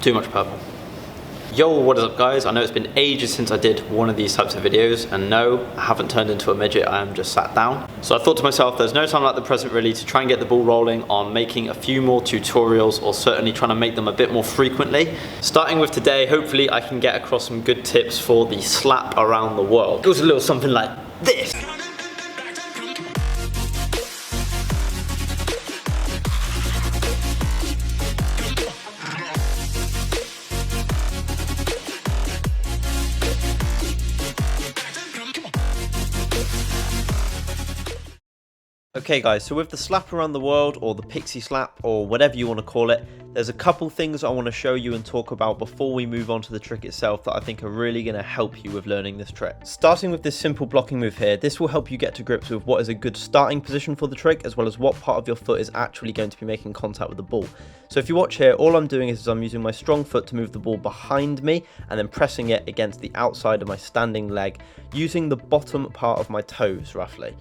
Too much purple. Yo, what is up guys? I know it's been ages since I did one of these types of videos, and no, I haven't turned into a midget, I am just sat down. So I thought to myself, there's no time like the present really to try and get the ball rolling on making a few more tutorials, or certainly trying to make them a bit more frequently. Starting with today, hopefully I can get across some good tips for the slap around the world. It goes a little something like this. Okay guys, so with the slap around the world, or the pixie slap, or whatever you want to call it, there's a couple things I want to show you and talk about before we move on to the trick itself that I think are really going to help you with learning this trick. Starting with this simple blocking move here, this will help you get to grips with what is a good starting position for the trick, as well as what part of your foot is actually going to be making contact with the ball. So if you watch here, all I'm doing is I'm using my strong foot to move the ball behind me and then pressing it against the outside of my standing leg, using the bottom part of my toes roughly.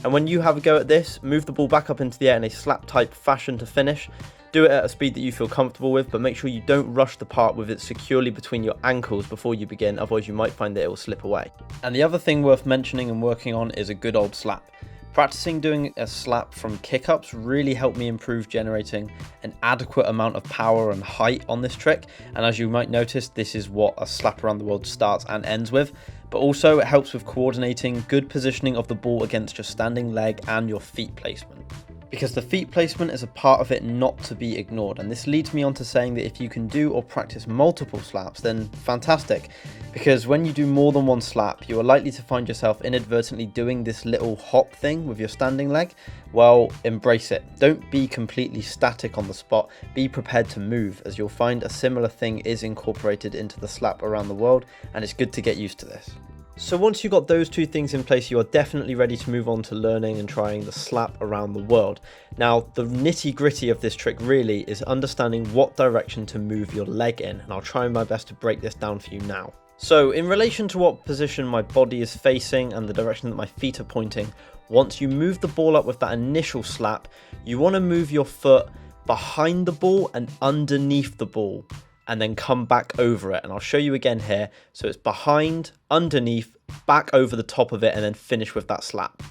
And when you have a go at this, move the ball back up into the air in a slap type fashion to finish. Do it at a speed that you feel comfortable with, but make sure you don't rush the part with it securely between your ankles before you begin, otherwise you might find that it will slip away. And the other thing worth mentioning and working on is a good old slap. Practicing doing a slap from kick-ups really helped me improve generating an adequate amount of power and height on this trick, and as you might notice, this is what a slap around the world starts and ends with. But also it helps with coordinating good positioning of the ball against your standing leg and your feet placement. Because the feet placement is a part of it not to be ignored, and this leads me on to saying that if you can do or practice multiple slaps, then fantastic, because when you do more than one slap, you are likely to find yourself inadvertently doing this little hop thing with your standing leg. Well, embrace it. Don't be completely static on the spot, be prepared to move, as you'll find a similar thing is incorporated into the slap around the world, and it's good to get used to this. So once you've got those two things in place, you are definitely ready to move on to learning and trying the slap around the world. Now, the nitty gritty of this trick really is understanding what direction to move your leg in, and I'll try my best to break this down for you now. So in relation to what position my body is facing and the direction that my feet are pointing, once you move the ball up with that initial slap, you want to move your foot behind the ball and underneath the ball, and then come back over it, and I'll show you again here. So it's behind, underneath, back over the top of it, and then finish with that slap.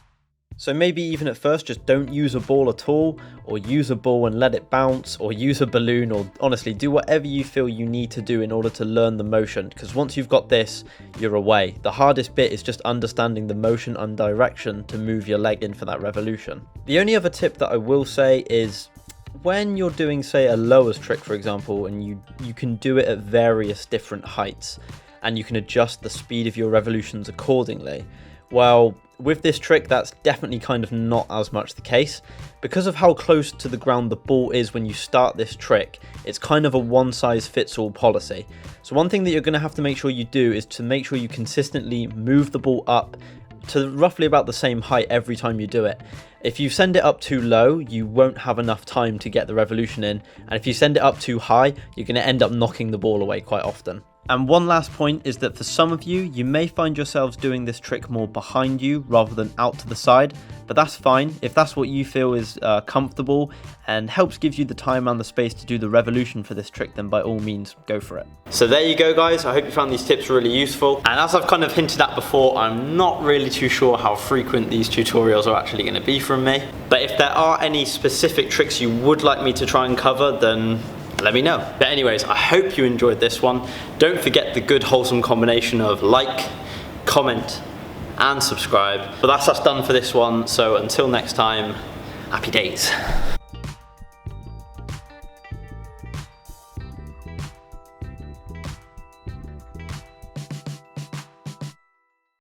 So maybe even at first just don't use a ball at all, or use a ball and let it bounce, or use a balloon, or honestly do whatever you feel you need to do in order to learn the motion, because once you've got this, you're away. The hardest bit is just understanding the motion and direction to move your leg in for that revolution. The only other tip that I will say is, when you're doing, say, a lowers trick, for example, and you can do it at various different heights, and you can adjust the speed of your revolutions accordingly. Well, with this trick, that's definitely kind of not as much the case. Because of how close to the ground the ball is when you start this trick, it's kind of a one-size-fits-all policy. So one thing that you're going to have to make sure you do is to make sure you consistently move the ball up to roughly about the same height every time you do it. If you send it up too low, you won't have enough time to get the revolution in, and if you send it up too high, you're going to end up knocking the ball away quite often. And one last point is that for some of you, you may find yourselves doing this trick more behind you rather than out to the side, but that's fine. If that's what you feel is comfortable and helps give you the time and the space to do the revolution for this trick, then by all means, go for it. So there you go guys, I hope you found these tips really useful. And as I've kind of hinted at before, I'm not really too sure how frequent these tutorials are actually going to be from me. But if there are any specific tricks you would like me to try and cover, then let me know. But anyways, I hope you enjoyed this one. Don't forget the good wholesome combination of like, comment, and subscribe. But that's us done for this one, so until next time, happy days.